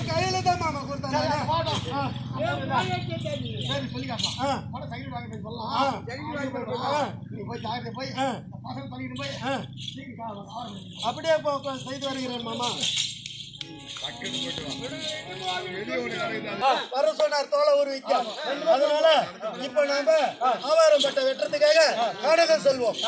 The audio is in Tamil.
கையில தான் மாமா கொடுத்தாங்க. அப்படியே செய்து வருகிறேன் மாமா. வர சொன்னார் தோலை உருவிக்க. அதனால இப்ப நாம ஆவாரம் பட்ட வெட்டுறதுக்காக காடகம் செல்வோம்.